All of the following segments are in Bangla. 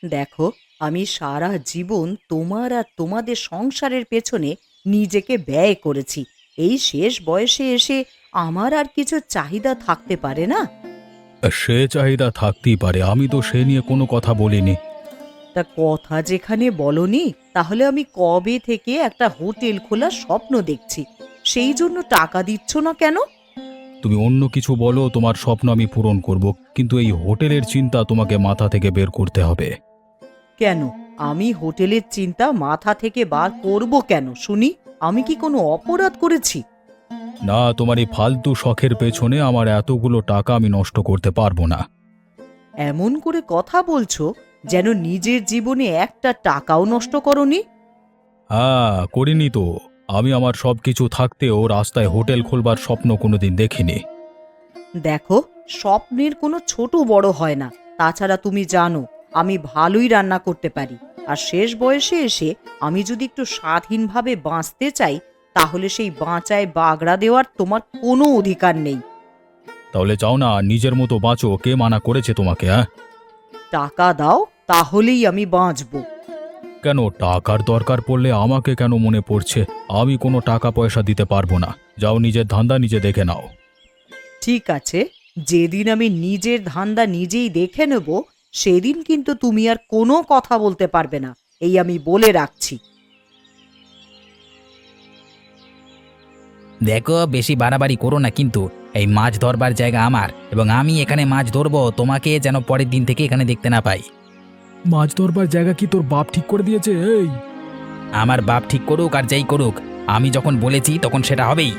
দেখো, আমি সারা জীবন তোমার আর তোমাদের সংসারের পেছনে নিজেকে ব্যয় করেছি। এই শেষ বয়সে এসে আমার আর কিছু চাহিদা থাকতে পারে না? সে চাহিদা থাকতেই পারে, আমি তো সে নিয়ে কোনো কথা বলিনি। তা কথা যেখানে বলনি, তাহলে আমি কবে থেকে একটা হোটেল খোলার স্বপ্ন দেখছি। সেই জন্য টাকা দিচ্ছ না কেন? তুমি অন্য কিছু বলো, তোমার স্বপ্ন আমি পূরণ করব, কিন্তু এই হোটেলের চিন্তা তোমাকে মাথা থেকে বের করতে হবে। কেন? আমি হোটেলের চিন্তা মাথা থেকে বার করব কেন শুনি? আমি কি কোনো অপরাধ করেছি? না, তোমার এই ফালতু শখের পেছনে আমার এতগুলো টাকা আমি নষ্ট করতে পারবো না। এমন করে কথা বলছো যেন নিজের জীবনে একটা টাকাও নষ্ট করনি। হ্যাঁ, করিনি তো। আমি আমার সবকিছু থাকতেও রাস্তায় হোটেল খুলবার স্বপ্ন কোনোদিন দেখিনি। দেখো, স্বপ্নের কোনো ছোট বড় হয় না। তাছাড়া তুমি জানো আমি ভালোই রান্না করতে পারি। আর শেষ বয়সে এসে আমি যদি একটু স্বাধীনভাবে বাঁচতে চাই, তাহলে সেই বাঁচায় বাগড়া দেওয়ার তোমার কোনো অধিকার নেই। তাহলে যাও না, নিজের মতো বাঁচো, কে মানা করেছে তোমাকে? হ্যাঁ, টাকা দাও, তাহলেই আমি বাঁচবো। কেন টাকার দরকার পড়লে আমাকে কেন মনে পড়ছে? আমি কোনো টাকা পয়সা দিতে পারবো না। যাও, নিজের ধান্দা নিজে দেখে নাও। ঠিক আছে, যেদিন আমি নিজের ধান্দা নিজেই দেখে নেব, সেদিন কিন্তু তুমি আর কোনো কথা বলতে পারবে না, এই আমি বলে রাখছি। দেখো, বেশি বাড়াবাড়ি করো না কিন্তু। এই মাছ ধরবার জায়গা আমার, এবং আমি এখানে মাছ ধরবো, তোমাকে যেন পরের দিন থেকে এখানে দেখতে না পাই। মাছ ধরবার জায়গা কি তোর বাপ ঠিক করে দিয়েছে? এই, আমার বাপ ঠিক করুক আর যাই করুক, আমি যখন বলেছি তখন সেটা হবেই।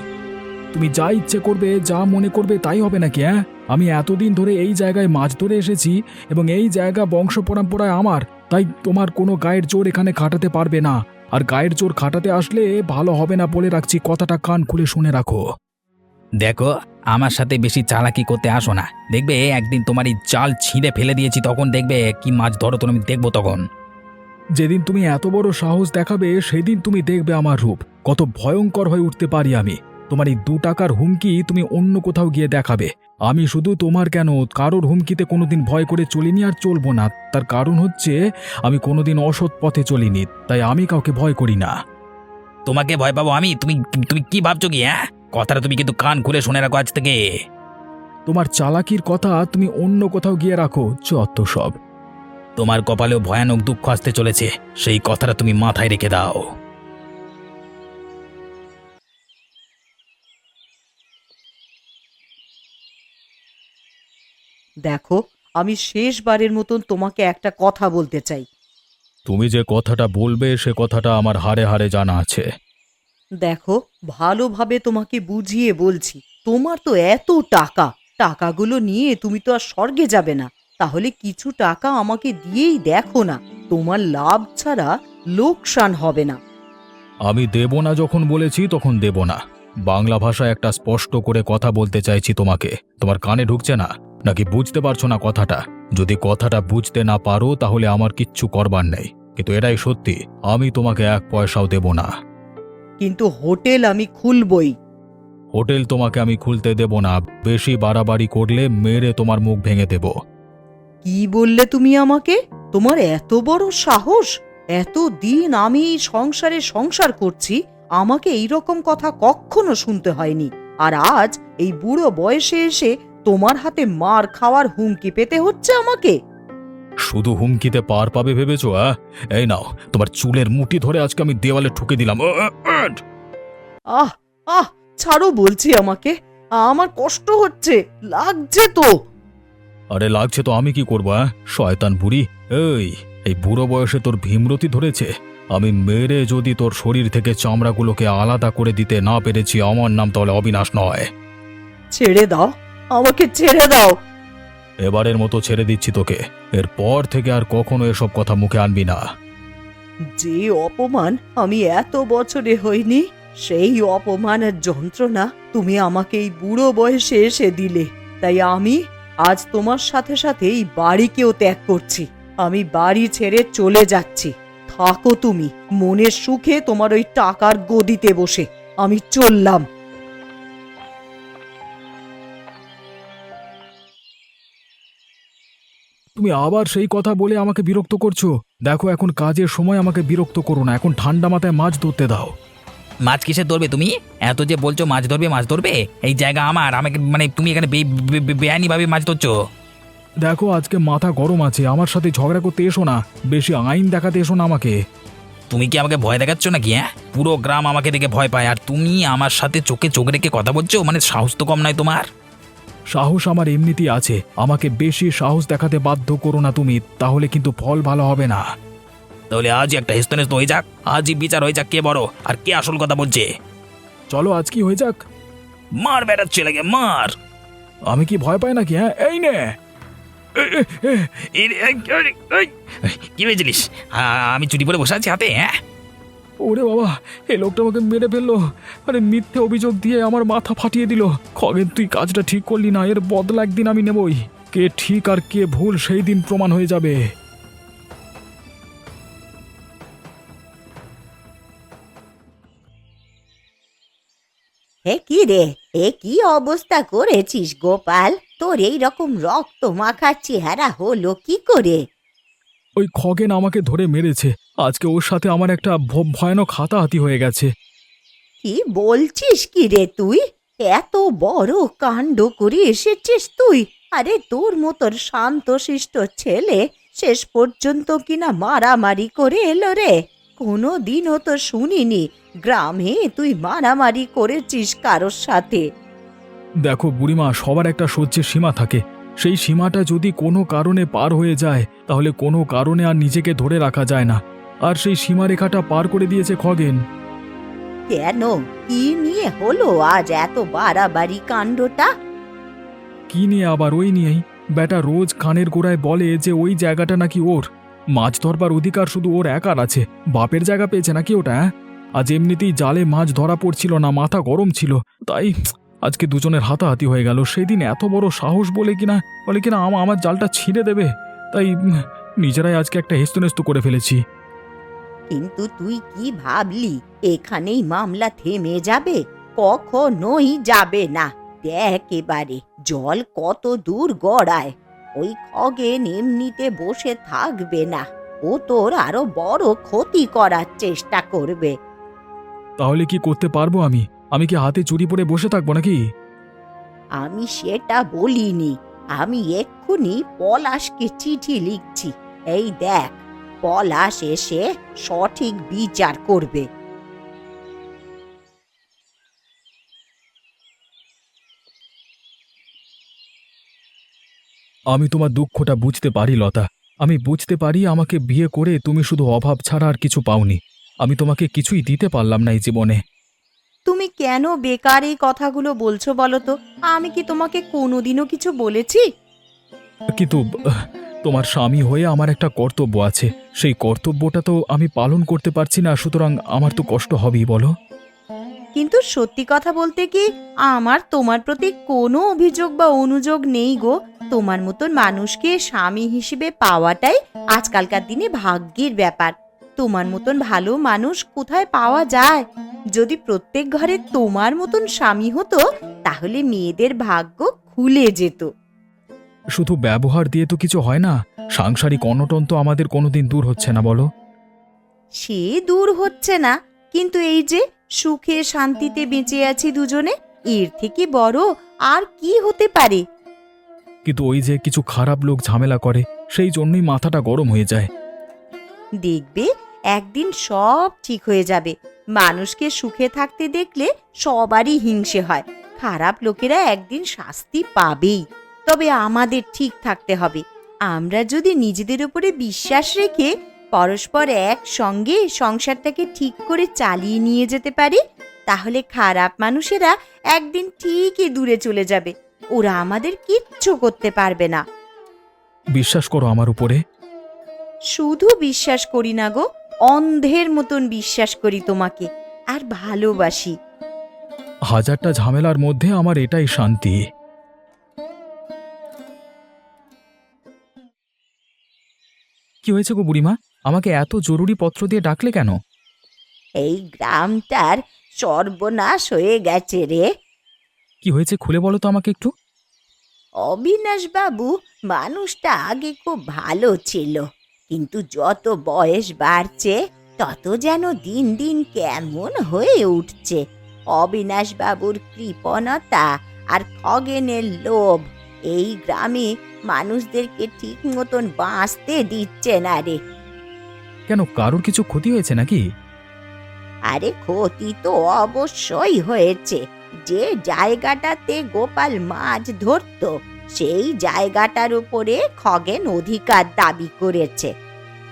তুমি যা ইচ্ছে করবে, যা মনে করবে তাই হবে নাকি? হ্যাঁ, আমি এতদিন ধরে এই জায়গায় মাছ ধরে এসেছি এবং এই জায়গা বংশ পরম্পরায় আমার। তাই তোমার কোনো গায়ের জোর এখানে খাটাতে পারবে না। আর গায়ের জোর খাটাতে আসলে ভালো হবে না, বলে রাখছি, কথাটা কান খুলে শুনে রাখো। দেখো, আমার সাথে বেশি চালাকি করতে আসো না। দেখবে একদিন তোমার এই জাল ছিঁড়ে ফেলে দিয়েছি, তখন দেখবে কি মাছ ধরো তুমি, দেখবো তখন। যেদিন তুমি এত বড় সাহস দেখাবে সেদিন তুমি দেখবে আমার রূপ কত ভয়ঙ্কর হয়ে উঠতে পারি আমি। তোমার এই 2 টাকার হুমকি তুমি অন্য কোথাও গিয়ে দেখাবে। আমি শুধু তোমার কেন, কারোর হুমকিতে কোনোদিন ভয় করে চলিনি আর চলবো না। তার কারণ হচ্ছে আমি কোনোদিন অসৎ পথে চলিনি, তাই আমি কাউকে ভয় করি না। তোমাকে ভয় পাবো আমি? তুমি তুমি কি ভাবছো কি? হ্যাঁ, কথাটা তুমি কিন্তু কান খুলে শুনে রাখো আজ থেকে। তোমার চালাকির কথা তুমি অন্য কোথাও গিয়ে রাখো, যত সব। তোমার কপালেও ভয়ানক দুঃখ আসতে চলেছে, সেই কথাটা তুমি মাথায় রেখে দাও। দেখো, আমি শেষবারের মতন তোমাকে একটা কথা বলতে চাই। তুমি যে কথাটা বলবে সে কথাটা আমার হাড়ে হাড়ে জানা আছে। দেখো, ভালোভাবে তোমাকে বুঝিয়ে বলছি। তোমার তো এত টাকা, টাকাগুলো নিয়ে তুমি তো আর স্বর্গে যাবে না। তাহলে কিছু টাকা আমাকে দিয়েই দেখো না, তোমার লাভ ছাড়া লোকসান হবে না। আমি দেব না যখন বলেছি তখন দেব না। বাংলা ভাষায় একটা স্পষ্ট করে কথা বলতে চাইছি তোমাকে। তোমার কানে ঢুকছে না নাকি বুঝতে পারছো না কথাটা? যদি কথাটা বুঝতে না পারো তাহলে আমার কিচ্ছু করবার নেই, কিন্তু এটাই সত্যি, আমি তোমাকে 1 পয়সাও দেব না। কিন্তু হোটেল আমি খুলবই। হোটেল তোমাকে আমি খুলতে দেব না। বেশি বাড়াবাড়ি করলে মেরে তোমার মুখ ভেঙে দেব। কি বললে তুমি আমাকে? তোমার এত বড় সাহস! এতদিন আমি এই সংসারে সংসার করছি, আমাকে এই রকম কথা কখনো শুনতে হয়নি। আর আজ এই বুড়ো বয়সে এসে তোমার হাতে মার খাওয়ার হুমকি পেতে হচ্ছে আমাকে। শুধু হুমকিতে পার পাবে ভেবেছো? এই নাও, তোমার চুলের মুঠি ধরে আজকে আমি দেওয়ালে ঠুকে দিলাম। আহ, আহ, ছাড়ো বলছি আমাকে। আমার কষ্ট হচ্ছে, লাগছে তো। আরে লাগছে তো আমি কি করবো? শয়তান বুড়ি! এই এই বুড়ো বয়সে তোর ভীমরতি ধরেছে? আমি মেরে যদি তোর শরীর থেকে চামড়াগুলোকে আলাদা করে দিতে না পেরেছি, আমার নাম তাহলে অবিনাশ নয়। ছেড়ে দাও, আমাকে ছেড়ে দাও। এবারের মতো ছেড়ে দিচ্ছি তোকে। এরপর থেকে আর কখনো এসব কথা মুখে আনবি না। যে অপমান আমি এত বছরে হইনি, সেই অপমানের যন্ত্রণা তুমি আমাকে এই বুড়ো বয়সে এসে দিলে। তাই আমি আজ তোমার সাথে সাথে এই বাড়িকেও ত্যাগ করছি। আমি বাড়ি ছেড়ে চলে যাচ্ছি। থাকো তুমি মনের সুখে তোমার ওই টাকার গদিতে বসে। আমি চললাম। তুমি আবার সেই কথা বলে আমাকে বিরক্ত করছো। দেখো এখন কাজের সময় আমাকে বিরক্ত করো না, এখন ঠান্ডা মাথায় মাছ ধরতে দাও। মাছ কিসে ধরবে তুমি? এত যে বলছো মাছ ধরবে মাছ ধরবে, এই জায়গা আমার, আমাকে মানে তুমি এখানে বেআইনিভাবে মাছ ধরছো। দেখো আজকে মাথা গরম আছে, আমার সাথে ঝগড়া করতে এসো না, বেশি আইন দেখাতে এসো না আমাকে। তুমি কি আমাকে ভয় দেখাচ্ছ নাকি? হ্যাঁ, পুরো গ্রাম আমাকে দেখে ভয় পায়, আর তুমি আমার সাথে চোখে চোখ রেখে কথা বলছো, মানে সাহস তো কম নয় তোমার। সাহস আমার এমনিতেই আছে, আমাকে বেশি সাহস দেখাতে বাধ্য করো না তুমি, তাহলে কিন্তু ফল ভালো হবে না। তাহলে আজই একটা হেস্তনেস্ত হয়ে যাক, আজই বিচার হয়ে যাক কে বড় আর কে আসল কথা বলছে। চলো আজ কি হয়ে যাক। মার বেটার ছেলেকে মার। আমি কি ভয় পাই নাকি? হ্যাঁ, এই নে। কি হয়েছিলিস? আমি চুরি করে বসে আছি হাতে। হ্যাঁ, ওরে বাবা, এই লোকটা আমাকে মেরে ফেললো। আরে মিথ্যে অভিযোগ দিয়ে আমার মাথা ফাটিয়ে দিল। খগেন, তুই কাজটা ঠিক করলি না, এর বদলা একদিন আমি নেবই। কে ঠিক আর কে ভুল সেই দিন প্রমাণ হয়ে যাবে। হে কি রে, এ কি অবস্থা করেছিস গোপাল? তোর এই রকম রক্ত মাখা চেহারা হলো কি করে? ওই খগেন আমাকে ধরে মেরেছে, আজকে ওর সাথে আমার একটা ভয়ানক হাতাহাতি হয়ে গেছে। কি বলছিস কি রে তুই? এত বড় কাণ্ড করে এসেছিস তুই? আরে তোর মতন শান্তশিষ্ট ছেলে শেষ পর্যন্ত কিনা মারামারি করে এলো রে। কোনো দিনও তো শুনিনি গ্রামে তুই মারামারি করেছিস কারোর সাথে। দেখো বুড়িমা, সবার একটা সহ্যের সীমা থাকে, সেই সীমাটা যদি কোনো কারণে পার হয়ে যায় তাহলে কোনো কারণে আর নিজেকে ধরে রাখা যায় না। আর সেই সীমারেখাটা পার করে দিয়েছে খগেন। কেন, কি নিয়ে হলো আজ এত বাড়াবাড়ি কাণ্ডটা? কি নিয়ে আবার? ওই নিয়েই। বেটা রোজ কানের গোড়ায় বলে যে ওই জায়গাটা নাকি ওর, মাছ ধরবার অধিকার শুধু ওর একার আছে। বাপের জায়গা পেয়েছে নাকি ওটা? হ্যাঁ, আজ এমনিতেই জালে মাছ ধরা পড়ছিল না, মাথা গরম ছিল, তাই আজকে দুজনের হাতাহাতি হয়ে গেল। সেদিন এত বড় সাহস বলে কিনা আমার জালটা ছিঁড়ে দেবে, তাই নিজেরাই আজকে একটা হেস্তনেস্ত করে ফেলেছি। কিন্তু তুই কি ভাবলি এখানেই মামলা থেমে যাবে? কখনোই যাবে না। দেখ এবারে জল কত দূর গড়ায়। ওই খগেন এমনিতে বসে থাকবে না, ও তোর আরো বড় ক্ষতি করার চেষ্টা করবে। তাহলে কি করতে পারবো আমি? আমি কি হাতে চুরি পরে বসে থাকবো নাকি? আমি সেটা বলিনি, আমি এক্ষুনি পলাশকে চিঠি লিখছি। এই দেখ, পলাশ এসে সঠিক বিচার করবে। আমি তোমার দুঃখটা বুঝতে পারি লতা, আমি বুঝতে পারি আমাকে বিয়ে করে তুমি শুধু অভাব ছাড়া আর কিছু পাওনি। আমি তোমাকে কিছুই দিতে পারলাম না এই জীবনে। তুমি কেন বেকার এই কথাগুলো বলছো বলো তো? আমি কি তোমাকে কোনোদিনও কিছু বলেছি? কিন্তু তোমার স্বামী হয়ে আমার একটা কর্তব্য আছে, সেই কর্তব্যটা তো আমি পালন করতে পারছি না, সুতরাং আমার তো কষ্ট হবেই, বলো। কিন্তু সত্যি কথা বলতে কি, আমার তোমার প্রতি কোনো অভিযোগ বা অনুযোগ নেই গো। তোমার মতন মানুষকে স্বামী হিসেবে পাওয়াটাই আজকালকার দিনে ভাগ্যের ব্যাপার। তোমার মতন ভালো মানুষ কোথায় পাওয়া যায়? যদি প্রত্যেক ঘরে তোমার মতন স্বামী হতো তাহলে মেয়েদের ভাগ্য খুলে যেত। শুধু ব্যবহার দিয়ে তো কিছু হয় না, সাংসারিক অনটন তো আমাদের কোনোদিন দূর হচ্ছে না, বলো। সে দূর হচ্ছে না, কিন্তু এই যে সুখে শান্তিতে বেঁচে আছি দুজনে, এর থেকে বড় আর কি হতে পারে? কিন্তু ওই যে কিছু খারাপ লোক ঝামেলা করে, সেই জন্যই মাথাটা গরম হয়ে যায়। দেখবে একদিন সব ঠিক হয়ে যাবে। মানুষকে সুখে থাকতে দেখলে সবারই হিংসে হয়। খারাপ লোকেরা একদিন শাস্তি পাবেই। তবে আমাদের ঠিক থাকতে হবে। আমরা যদি নিজেদের উপরে বিশ্বাস রেখে পরস্পর একসঙ্গে সংসারটাকে ঠিক করে চালিয়ে নিয়ে যেতে পারি, তাহলে খারাপ মানুষেরা একদিন ঠিকই দূরে চলে যাবে। ওরা আমাদের কিচ্ছু করতে পারবে না। বিশ্বাস করো আমার উপরে। শুধু বিশ্বাস করি না গো, অন্ধের মতন বিশ্বাস করি তোমাকে, আর ভালোবাসি। হাজারটা ঝামেলার মধ্যে আমার এটাই শান্তি। কি হয়েছে গো বুড়িমা, আমাকে এত জরুরি পত্র দিয়ে ডাকলে কেন? এই গ্রামটার সর্বনাশ হয়ে গেছে রে। কি হয়েছে খুলে বলো তো আমাকে একটু। অবিনাশ বাবু মানুষটা আগে খুব ভালো ছিল, কিন্তু যত বয়স বাড়ছে তত যেন দিন দিন কেমন হয়ে উঠছে। অবিনাশ বাবুর কৃপণতা আর খগেনের লোভ এই গ্রামে মানুষদেরকে ঠিক মতন বাঁচতে দিচ্ছে না রে। কেন, কারোর কিছু ক্ষতি হয়েছে নাকি? আরে ক্ষতি তো অবশ্যই হয়েছে। যে জায়গাটাতে গোপাল মাছ ধরতো সেই জায়গাটার উপরে খগেন অধিকার দাবি করেছে।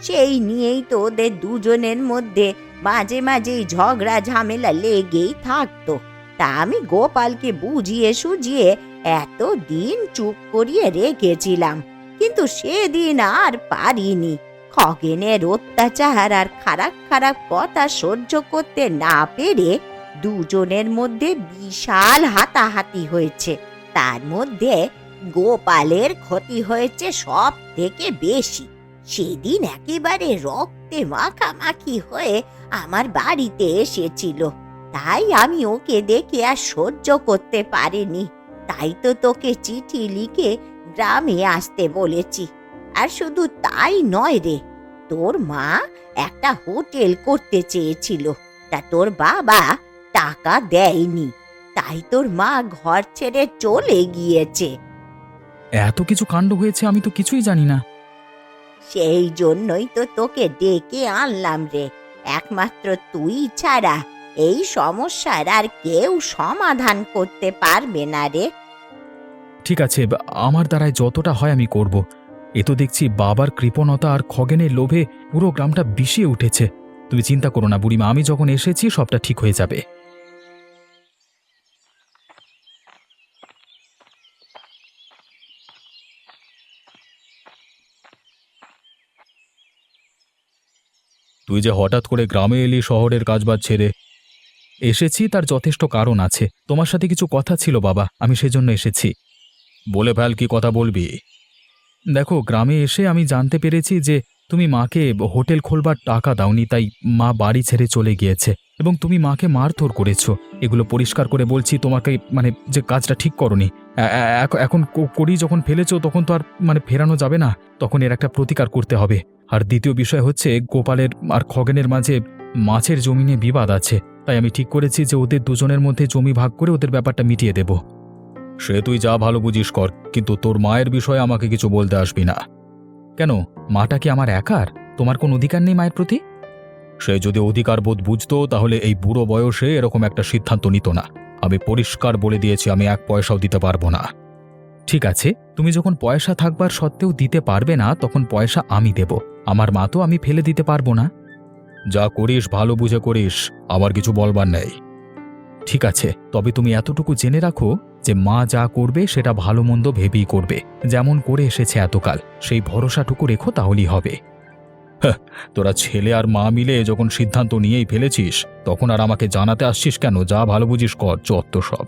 সেই নিয়েই তো ওদের দুজনের মধ্যে মাঝে মাঝেই ঝগড়া ঝামেলা লেগেই থাকতো। তা আমি গোপালকে বুঝিয়ে সুঝিয়ে এতদিন চুপ করিয়ে রেখেছিলাম, কিন্তু সেদিন আর পারিনি। খগেনের অত্যাচার আর খারাপ খারাপ কথা সহ্য করতে না পেরে দুজনের মধ্যে বিশাল হাতাহাতি হয়েছে। তার মধ্যে গোপালের ক্ষতি হয়েছে সব থেকে বেশি। সেদিন একেবারে রক্তে মাখামাখি হয়ে আমার বাড়িতে এসেছিল, তাই আমি ওকে দেখে আর সহ্য করতে পারিনি। তাই তো তোকে চিঠি লিখে গ্রামে আসতে বলেছি। আর শুধু তাই নয় রে, তোর মা একটা হোটেল করতে চেয়েছিল, তা তোর বাবা টাকা দেয়নি, তাই তোর মা ঘর ছেড়ে চলে গিয়েছে। এত কিছু কাণ্ড হয়েছে, আমি তো কিছুই জানি না। সেই জন্যই তো তোকে ডেকে আনলাম রে। একমাত্র তুই ছাড়া এই সমস্যার আর কেউ সমাধান করতে পারবে না রে। ঠিক আছে, আমার দ্বারায় যতটা হয় আমি করব। এ তো দেখছি বাবার কৃপণতা আর খগেনের লোভে পুরো গ্রামটা বিষিয়ে উঠেছে। তুমি চিন্তা করো না বুড়িমা, আমি যখন এসেছি সবটা ঠিক হয়ে যাবে। তুই যে হঠাৎ করে গ্রামে এলি শহরের কাজবাজ ছেড়ে। এসেছি তার যথেষ্ট কারণ আছে। তোমার সাথে কিছু কথা ছিল বাবা, আমি সেজন্য এসেছি। বলে ফেল, কি কথা বলবি? দেখো, গ্রামে এসে আমি জানতে পেরেছি যে তুমি মাকে হোটেল খোলবার টাকা দাওনি, তাই মা বাড়ি ছেড়ে চলে গিয়েছে এবং তুমি মাকে মারধর করেছো। এগুলো পরিষ্কার করে বলছি তোমাকে, মানে যে কাজটা ঠিক করনি। এখন করি যখন ফেলেছো তখন তো আর ফেরানো যাবে না, তখন এর একটা প্রতিকার করতে হবে। আর দ্বিতীয় বিষয় হচ্ছে, গোপালের আর খগেনের মাঝে মাছের জমি নিয়ে বিবাদ আছে, তাই আমি ঠিক করেছি যে ওদের দুজনের মধ্যে জমি ভাগ করে ওদের ব্যাপারটা মিটিয়ে দেব। সে তুই যা ভালো বুঝিস কর, কিন্তু তোর মায়ের বিষয়ে আমাকে কিছু বলতে আসবি না। কেন, মাটা কি আমার একার? তোমার কোন অধিকার নেই মায়ের প্রতি? সে যদি অধিকার বোধ বুঝতো তাহলে এই বুড়ো বয়সে এরকম একটা সিদ্ধান্ত নিত না। আমি পরিষ্কার বলে দিয়েছি আমি এক পয়সাও দিতে পারবো না। ঠিক আছে, তুমি যখন পয়সা থাকবার সত্ত্বেও দিতে পারবে না, তখন পয়সা আমি দেব। আমার মা তো আমি ফেলে দিতে পারবো না। যা করিস ভালো বুঝে করিস, আমার কিছু বলবার নেই। ঠিক আছে, তবে তুমি এতটুকু জেনে রাখো যে মা যা করবে সেটা ভালো মন্দ ভেবেই করবে, যেমন করে এসেছে এতকাল। সেই ভরসাটুকু রেখো, তাহলেই হবে। হ্যাঁ, তোরা ছেলে আর মা মিলে যখন সিদ্ধান্ত নিয়েই ফেলেছিস, তখন আর আমাকে জানাতে আসছিস কেন? যা ভালো বুঝিস কর, যত সব।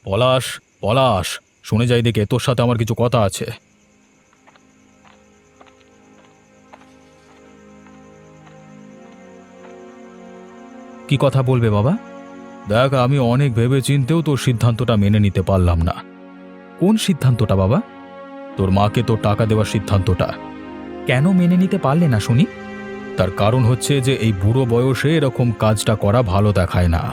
পলাশ, পলাশ, শুনে যাই দেখে, তোর সাথে আমার কিছু কথা আছে। কি কথা বলবে বাবা? দেখ, আমি অনেক ভেবে চিন্তেও তোর সিদ্ধান্তটা মেনে নিতে পারলাম না। কোন সিদ্ধান্তটা বাবা? তোর মাকে তোর টাকা দেওয়ার সিদ্ধান্তটা। কেন মেনে নিতে পারলে না শুনি? তার কারণ হচ্ছে যে এই বুড়ো বয়সে এরকম কাজটা করা ভালো দেখায় না।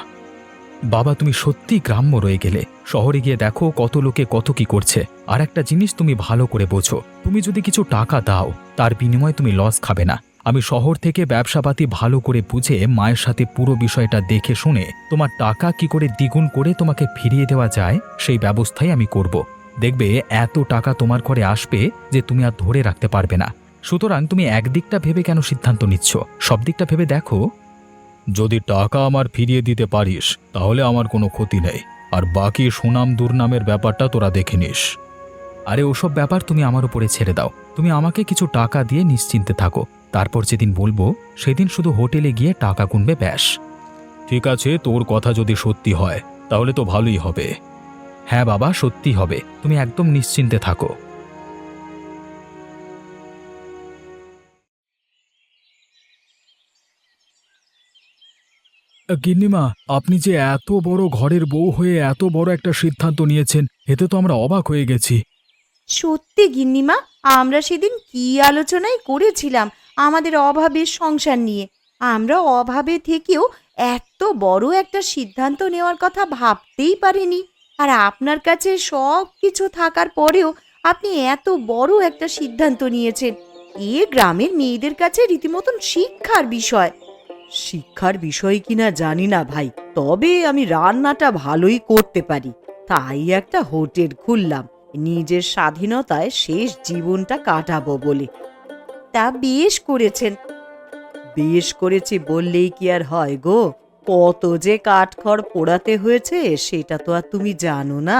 বাবা, তুমি সত্যি গ্রাম্য রয়ে গেলে। শহরে গিয়ে দেখো কত লোকে কত কি করছে। আর একটা জিনিস তুমি ভালো করে বোঝো, তুমি যদি কিছু টাকা দাও তার বিনিময়ে তুমি লস খাবে না। আমি শহর থেকে ব্যবসাপাতি ভালো করে বুঝে মায়ের সাথে পুরো বিষয়টা দেখে শুনে তোমার টাকা কি করে দ্বিগুণ করে তোমাকে ফিরিয়ে দেওয়া যায় সেই ব্যবস্থাই আমি করব। দেখবে এত টাকা তোমার ঘরে আসবে যে তুমি আর ধরে রাখতে পারবে না। সুতরাং তুমি একদিকটা ভেবে কেন সিদ্ধান্ত নিচ্ছ? সব দিকটা ভেবে দেখো। যদি টাকা আমার ফিরিয়ে দিতে পারিস তাহলে আমার কোনো ক্ষতি নেই, আর বাকি সুনাম দুর্নামের ব্যাপারটা তোরা দেখে নিস। আরে ওসব ব্যাপার তুমি আমার উপরে ছেড়ে দাও। তুমি আমাকে কিছু টাকা দিয়ে নিশ্চিন্তে থাকো, তারপর যেদিন বলবো সেদিন শুধু হোটেলে গিয়ে টাকা গুনবে, ব্যাস। ঠিক আছে, তোর কথা যদি সত্যি হয় তাহলে তো ভালোই হবে। হ্যাঁ বাবা, সত্যি হবে, তুমি একদম নিশ্চিন্তে থাকো। গিন্নিমা, আপনি যে এত বড় ঘরের বউ হয়ে এত বড় একটা সিদ্ধান্ত নিয়েছেন, এতে তো আমরা অবাক হয়ে গেছি। সত্যি গিন্নিমা, আমরা সেদিন কি আলোচনাই করেছিলাম আমাদের অভাবের সংসার নিয়ে। আমরা অভাবে থেকেও এত বড় একটা সিদ্ধান্ত নেওয়ার কথা ভাবতেই পারিনি। আর আপনার কাছে সব কিছু থাকার পরেও আপনি এত বড় একটা সিদ্ধান্ত নিয়েছেন। এ গ্রামের মেয়েদের কাছে রীতিমতন শিক্ষার বিষয়। শিক্ষার বিষয় কিনা জানি না ভাই, তবে আমি রান্নাটা ভালোই করতে পারি। তাই একটা হোটেল খুললাম, নিজের স্বাধীনতায় শেষ জীবনটা কাটাবো বলে। তা বেশ করেছেন। বেশ করেছি বললেই কি আর হয় গো? কত যে কাঠখড় পোড়াতে হয়েছে সেটা তো আর তুমি জানো না।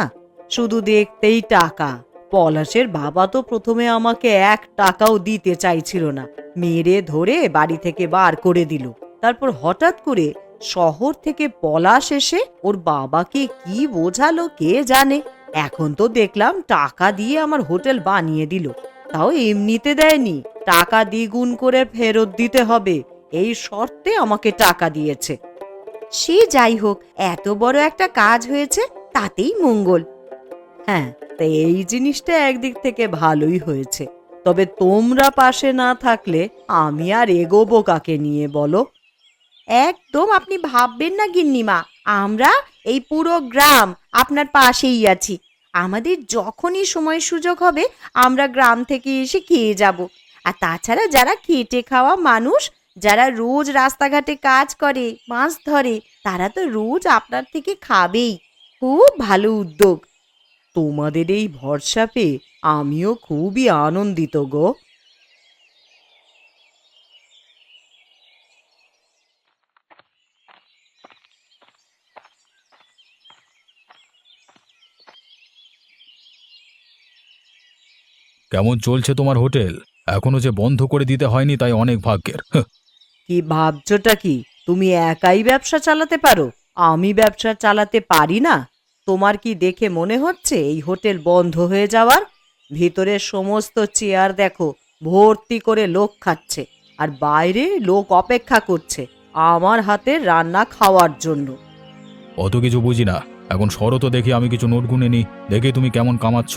শুধু দেখতেই টাকা। পলাশের বাবা তো প্রথমে আমাকে 1 টাকাও দিতে চাইছিল না, মেরে ধরে বাড়ি থেকে বার করে দিল। তারপর হঠাৎ করে শহর থেকে পলাশ এসে ওর বাবাকে কি বোঝালো কে জানে। এখন তো দেখলাম টাকা দিয়ে আমার হোটেল বানিয়ে দিল। তাও এমনিতে দেয়নি, টাকা দ্বিগুণ করে ফেরত দিতে হবে এই শর্তে আমাকে টাকা দিয়েছে। সে যাই হোক, এত বড় একটা কাজ হয়েছে, তাতেই মঙ্গল। হ্যাঁ, তাই এই জিনিসটা একদিক থেকে ভালোই হয়েছে। তবে তোমরা পাশে না থাকলে আমি আর এগোবো কাকে নিয়ে বলো? একদম আপনি ভাববেন না গিন্নিমা, আমরা এই পুরো গ্রাম আপনার পাশেই আছি। আমাদের যখনই সময় সুযোগ হবে আমরা গ্রাম থেকে এসে খেয়ে যাব। আর তাছাড়া যারা খেটে খাওয়া মানুষ, যারা রোজ রাস্তাঘাটে কাজ করে, মাছ ধরে, তারা তো রোজ আপনার থেকে খাবেই। খুব ভালো উদ্যোগ। তোমাদের এই ভরসা পেয়ে আমিও খুবই আনন্দিত গো। কেমন চলছে তোমার হোটেল? এখনো যে বন্ধ করে দিতে হয়নি, তাই অনেক ভাগ্যের। কি ভাবছোটা কি? তুমি একাই ব্যবসা চালাতে পারো, আমি ব্যবসা চালাতে পারি না? তোমার কি দেখে মনে হচ্ছে এই হোটেল বন্ধ হয়ে যাওয়ার? ভিতরের সমস্ত চেয়ার দেখো, ভর্তি করে লোক খাচ্ছে, আর বাইরে লোক অপেক্ষা করছে আমার হাতের রান্না খাওয়ার জন্য। অত কিছু বুঝি না, এখন সরো তো দেখি, আমি কিছু নোট গুনে নি, দেখি তুমি কেমন কামাচ্ছ।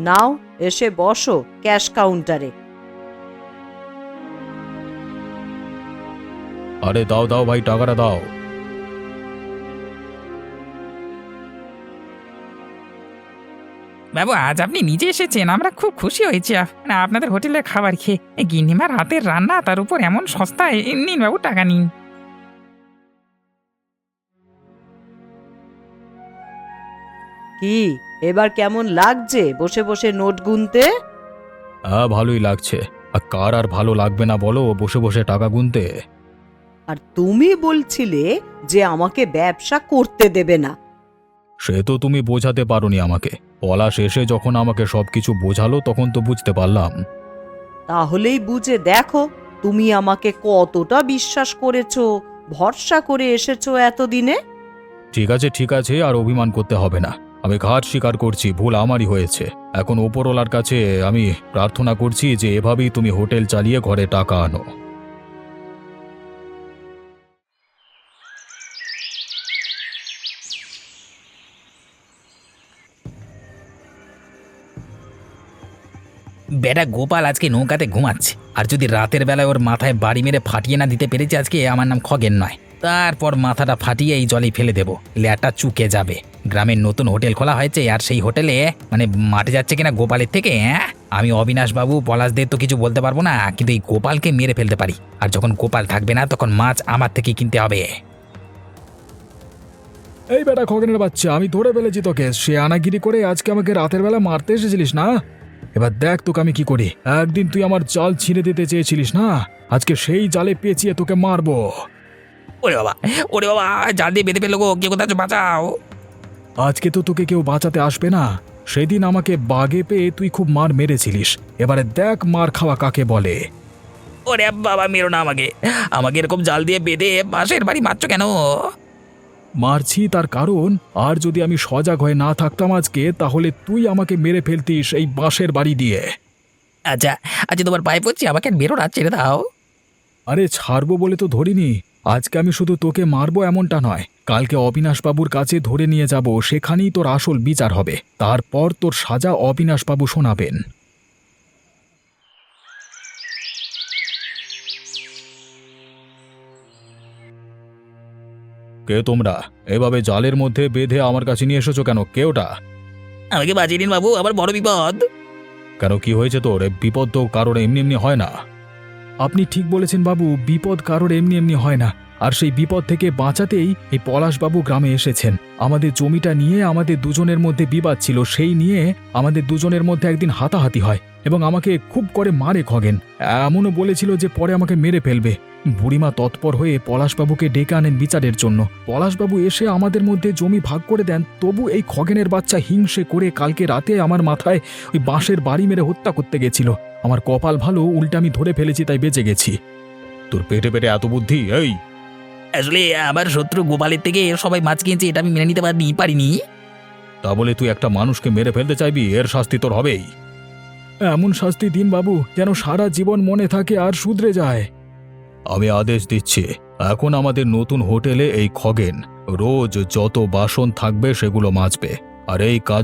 নাও, এসে বসো ক্যাশ কাউন্টারে। আরে দাও দাও ভাই, টাকাটা দাও। বাবু, আজ আপনি নিজে এসেছেন, আমরা খুব খুশি হয়েছি আপনাদের হোটেলের খাবার খেয়ে। এই গিন্নিমার হাতের রান্না, তার উপর এমন সস্তায়। নিন বাবু, টাকা নিন। কি এবার কেমন লাগছে বসে বসে নোট গুনতে? হ্যাঁ, ভালোই লাগছে। আর কার আর ভালো লাগবে না বলো, বসে বসে টাকা গুনতে। আর তুমি বলছিলে যে আমাকে ব্যবসা করতে দেবে না। সে তো তুমি বোঝাতে পারোনি আমাকে। পলাশ এসে যখন আমাকে সবকিছু বোঝালো তখন তো বুঝতে পারলাম। তাহলেই বুঝে দেখো তুমি আমাকে কতটা বিশ্বাস করেছো, ভরসা করে এসেছো এতদিনে। ঠিক আছে ঠিক আছে, আর অভিমান করতে হবে না। আমি ঘাট স্বীকার করছি, ভুল আমারই হয়েছে। এখন ওপরওয়ালার কাছে আমি প্রার্থনা করছি যে এভাবেই তুমি হোটেল চালিয়ে ঘরে টাকা আনো। বেটা গোপাল আজকে নৌকাতে ঘুমাচ্ছে, আর যদি রাতের বেলায় ওর মাথায় বাড়ি মেরে ফাটিয়ে না দিতে পেরেছি আজকে, আমার নাম খগেন নয়। তারপর মাথাটা ফাটিয়ে এই জলে ফেলে দেবো, লেয়ারটা চুকে যাবে। গ্রামের নতুন হোটেল খোলা হয়েছে, আর সেই হোটেলে মানে মাঠে যাচ্ছে কিনা গোপালের থেকে। আমি অবিনাশবাবু পলাশদের তো কিছু বলতে পারবো না, কিন্তু এই গোপালকে মেরে ফেলতে পারি। আর যখন গোপাল থাকবে না, তখন মাছ আমার থেকে কিনতে হবে। এই বেটা খগেনের বাচ্চা, আমি ধরে ফেলেছি তোকে। সে আনাগিরি করে আজকে আমাকে রাতের বেলা মারতে এসেছিলিস না? এবার দেখ তোকে আমি কি করি। একদিন তুই আমার জাল ছিঁড়ে দিতে চেয়েছিলিস না, আজকে সেই জালে পেঁচিয়ে তোকে মারবো। ওরে বাবা, ওরে বাবা, জাল দিয়ে বেঁধে ফেলো গো, কে কোথায় আছো, বাঁচাও। আজকে তো তোকে কেউ বাঁচাতে আসবে না। সেদিন আমাকে বাগে পেয়ে তুই খুব মার মেরেছিলিস, এবারে দেখ মার খাওয়া কাকে বলে। ওরে বাবা, মেরো না আমাকে। আমাকে এরকম জাল দিয়ে বেঁধে পাশের বাড়ি মারছো কেন? মারছি তার কারণ, আর যদি আমি সজাগ হয়ে না থাকতাম আজকে, তাহলে তুই আমাকে মেরে ফেলতিস এই বাঁশের বাড়ি দিয়ে। আচ্ছা আচ্ছা, তোমার পায়ে পড়ছি, আমাকে আর মেরো না, ছেড়ে দাও। আরে ছাড়বো বলে তো ধরিনি। আজকে আমি শুধু তোকে মারবো এমনটা নয়, কালকে অবিনাশবাবুর কাছে ধরে নিয়ে যাব, সেখানেই তোর আসল বিচার হবে। তারপর তোর সাজা অবিনাশবাবু শোনাবেন। কে তোমরা? এভাবে জালের মধ্যে বেঁধে আমার কাছে নিয়ে এসেছো কেন? কে ওটা? আমাকে বাঁচিয়ে দিন বাবু, আবার বড় বিপদ। কেন, কি হয়েছে তোর? এ বিপদ তো কারোর এমনি এমনি হয় না। আপনি ঠিক বলেছেন বাবু, বিপদ কারোর এমনি এমনি হয় না। আর সেই বিপদ থেকে বাঁচাতেই এই পলাশবাবু গ্রামে এসেছেন। আমাদের জমিটা নিয়ে আমাদের দুজনের মধ্যে বিবাদ ছিল, সেই নিয়ে আমাদের দুজনের মধ্যে একদিন হাতাহাতি হয় এবং আমাকে খুব করে মারে খগেন। এমনও বলেছিল যে পরে আমাকে মেরে ফেলবে। বুড়িমা তৎপর হয়ে পলাশবাবুকে ডেকে আনেন বিচারের জন্য। পলাশবাবু এসে আমাদের মধ্যে জমি ভাগ করে দেন, তবু এই খগেনের বাচ্চা হিংসে করে কালকে রাতে আমার মাথায় ওই বাঁশের বাড়ি মেরে হত্যা করতে গেছিল। আমার কপাল ভালো, উল্টে আমি ধরে ফেলেছি, তাই বেঁচে গেছি। তোর পেটে পেটে এত বুদ্ধি! এই, আসলে আমার শত্রু গোপালের থেকে সবাই মাছ কিনছে, এটা আমি মেনে নিতে পারিনি। তা বলে তুই একটা মানুষকে মেরে ফেলতে চাইবি? এর শাস্তি তোর হবেই। এমন শাস্তি দিন বাবু যেন সারা জীবন মনে থাকে আর শুধরে যায়। আমি আদেশ দিচ্ছি, এখন আমাদের নতুন হোটেলে এই খগেন রোজ যত বাসন থাকবে সেগুলো মাজবে, আর এই কাজ